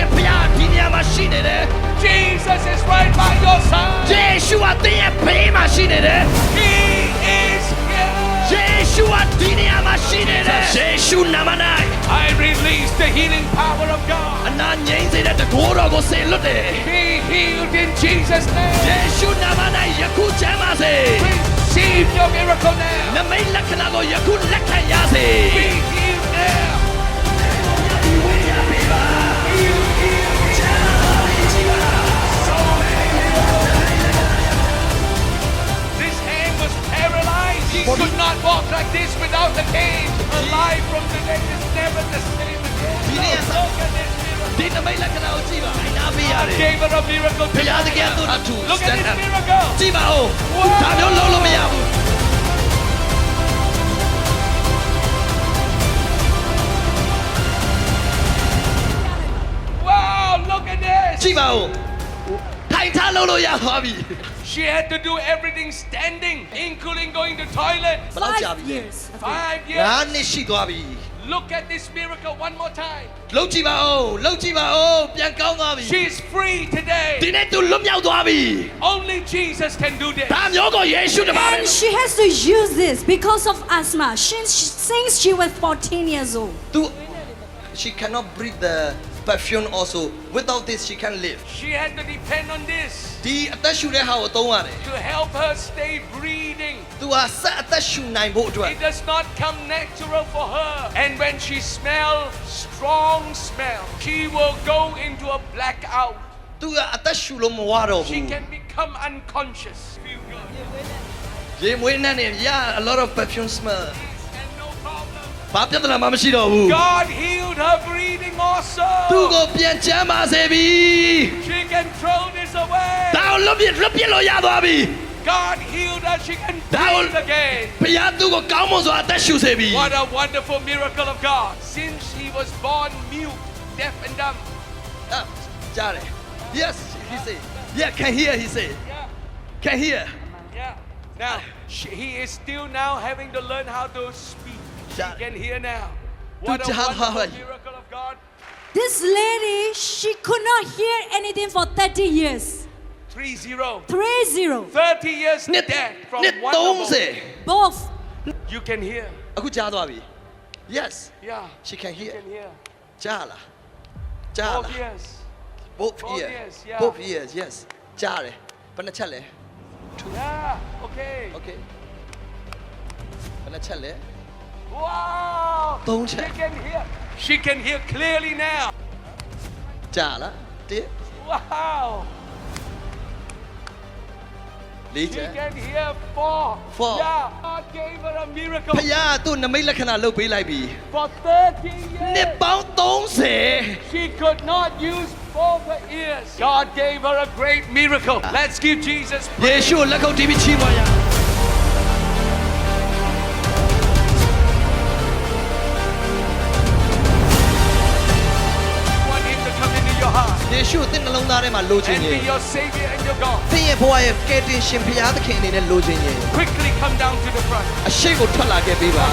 ရှင်ဖျားဒီနေရာမှာရှိနေတယ် Jesus is right by your side. ယေရှုကသင်ရဲ့ဘေးမှာရှိနေတယ် He is here. ယေရှုကဒီနေရာမှာရှိနေတယ်ယေရှုနာမ၌ I release the healing power of God. အနာငြိမ်းစေတဲ့တကိုးတော်ကိုဆေလွတ်တယ် Be healed in Jesus' ယေ name. ရှုနာမ၌ယခုချမ်းပါစေ Receive your miracle now. နမိတ်လက္ခဏာကိုယခုလက်ခံရစေ Be healed now. This hand was paralyzed. He could not walk like this without the cane. Alive from the dead is never the same again. Look at this miracle. ဒီနမိတ်လက္ခဏာကိုကြည့်ပါနိုင်နာပေးရတယ် Gave her a miracle. ဘုရားသခင်တို့အထူး Look at this miracle. ကြည့်ပါဦးဒါမျိုးလုံးလို့မရဘူး Wow, look at this. ကြည့်ပါဦးထိုင်ထားလုံးလို့ရသွားပြီ She had to do everything standing, including going to toilet. ဘယ်လောက်ကြာပြီလဲ 5 ငါ years. နှစ်ရှိသွားပြီ Look at this miracle one more time. လုံးကြည့်ပါဦးလုံးကြည့်ပါဦးပြန်ကောင်းသွားပြီ She's free ဒီ today. နေ့သူလွတ်မြောက်သွားပြီ Only Jesus can do this. ဒါမျိုးကိုယေရှုတပါးပဲ And she has to use this because of asthma. Since she was 14 years old.သူ she cannot breathe the perfume also without this she can live She had to depend on this ဒီအသက်ရှူတဲ့ဟာကိုသုံးရတယ် to help her stay breathing. သူဟာဆက်အသက်ရှူနိုင်ဖို့အတွက် It does not come natural for her. And when she smells strong smell, she will go into a blackout. သူကအသက်ရှူလို့မဝတော့ She ဘူး can become unconscious. Feel good. ရေမွေးနဲ့နေရ a lot of perfume smell And no problem. ဘာပြဿနာမှမရှိတော့ဘူး God healed her breathing သူ also. ကိုပြန်ချမ်းပါစေပြီ She can throw this away. ဒါကိုလွတ်ပြလို့ရသွားပြီ God healed her. She can That will- breathe again. ဘုရားသူကိုကောင်းမွန်စွာအသက်ရှူစေပြီ What a wonderful miracle of God. Since he was born mute, deaf and dumb. ကြားတယ် yes he say yeah can hear he say Yeah, can hear yeah. Now, he is still now having to learn how to speak. She Yeah. can hear now. What a Good job, wonderful Howard. miracle of God. This lady, she could not hear anything for 30 years. 3-0. 3-0. 30 years နှစ် dead from နှစ် one level. 30 Both. You can hear. အခုကြားသွားပြီ yes Yeah. she can You hear can hear. ကြားလားကြား Both လား ears. both Both ears ears, yeah. both ears yes ကြားတယ်ဘယ်နှချက်လဲ Yeah. Okay. okay ဘယ်နှချက်လဲ Wow. Don't She check. can hear. She can hear clearly now. ကြားလားတစ် Wow. လေး She ချက် can hear 4. 4. Yeah. God gave her a miracle ဖယားသူ့နမိတ်လက္ခဏာလုပ်ပေးလိုက်ပြီ for 30 နှစ် years. ပေါင်း30 She could not use both her ears. God gave her a great miracle. Let's give Jesus ယေရှုကိုလက်ခုပ်တီးပြီးချီးမွမ်းရ want him to come into your heart ယေရှုကိုသင်နှလုံးသားထဲမှာလိုချင် and ရင် be your Savior and your God. သင်ရဲ့ဘဝရဲ့ကယ်တင်ရှင်ဖယားသခင်အနေနဲ့လိုချင်ရင် Quickly come down to the front. အရှိတ်ကိုထွက်လာခဲ့ပေးပါ